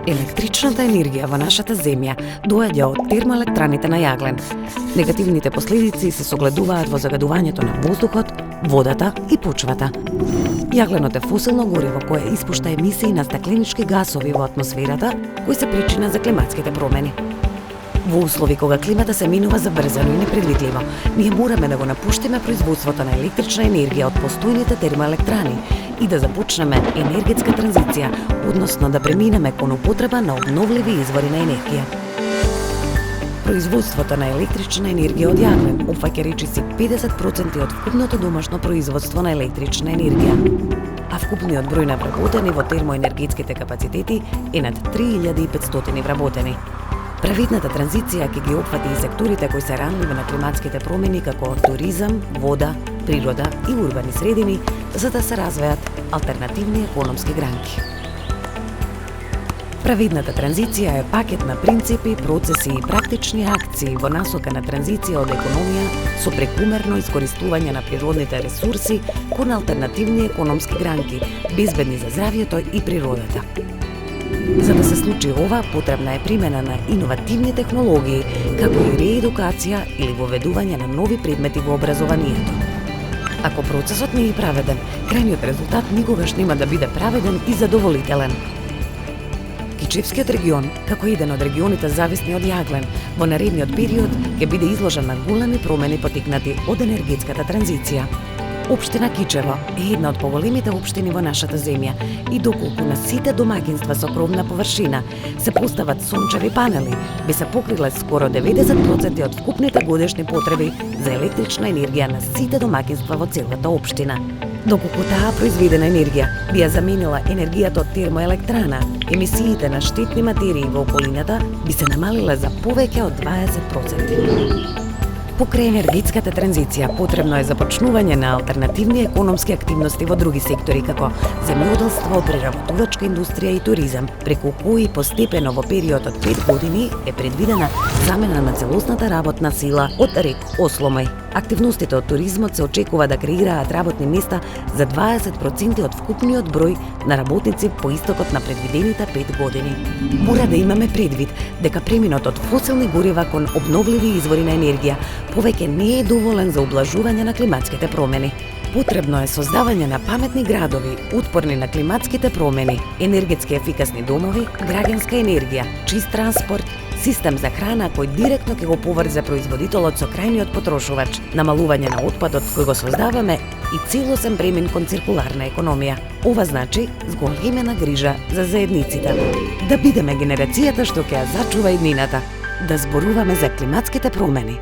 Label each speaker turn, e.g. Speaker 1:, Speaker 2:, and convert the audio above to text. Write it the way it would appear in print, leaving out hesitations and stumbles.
Speaker 1: Електричната енергија во нашата земја доаѓа од термоелектраните на јаглен. Негативните последици се согледуваат во загадувањето на воздухот, водата и почвата. Јагленот е фосилно гориво кое испушта емисии на стакленички гасови во атмосферата, кои се причина за климатските промени. Во услови кога климата се минува забрзано и непредвидливо, ние мораме да го напуштиме производството на електрична енергија од постојните термоелектрани и да започнеме енергетска транзиција, односно да преминеме кон употреба на обновливи извори на енергија. Производството на електрична енергија од јаглен опфаќа речиси 50% од вкупното домашно производство на електрична енергија, а вкупниот број на вработени во термоенергетските капацитети е над 3500 вработени. Праведната транзиција ќе ги опфати и секторите кои се ранливи на климатските промени како туризам, вода, природа и урбани средини, за да се развеат алтернативни економски гранки. Праведната транзиција е пакет на принципи, процеси и практични акции во насока на транзиција од економија со прекумерно искористување на природните ресурси кон алтернативни економски гранки, безбедни за здравјето и природата. За да се случи ова, потребна е примена на иновативни технологии, како и реедукација или воведување на нови предмети во образованието. Ако процесот не е праведен, крајниот резултат никогаш нема да биде праведен и задоволителен. Кичевскиот регион, како еден од регионите зависни од јаглен, во наредниот период ќе биде изложен на големи промени потикнати од енергетската транзиција. Општина Кичево е една од поголемите општини во нашата земја и доколку на сите домаќинства со кровна површина се постават сончеви панели, би се покриле скоро 90% од вкупните годишни потреби за електрична енергија на сите домаќинства во целата општина. Доколку таа произведена енергија би ја заменила енергијата од термоелектрана, емисиите на штетни материи во околината би се намалиле за повеќе од 20%. Покрај енергетската транзиција, потребно е започнување на алтернативни економски активности во други сектори, како земјоделство, преработувачка индустрија и туризам, преку кои постепено во период од 5 години е предвидена замена на целосната работна сила од рек осломај. Активностите од туризмот се очекува да креираат работни места за 20% од вкупниот број на работници по истокот на предвидените 5 години. Мора да имаме предвид дека преминот од фосилни горива кон обновливи извори на енергија повеќе не е доволен за ублажување на климатските промени. Потребно е создавање на паметни градови, отпорни на климатските промени, енергетски ефикасни домови, граѓанска енергија, чист транспорт, систем за храна кој директно ќе го поврзе производителот со крајниот потрошувач, намалување на отпадот кој го создаваме и целосен премин кон циркуларна економија. Ова значи зголемена грижа за заедниците. Да бидеме генерацијата што ќе ја зачува иднината. Да зборуваме за климатските промени.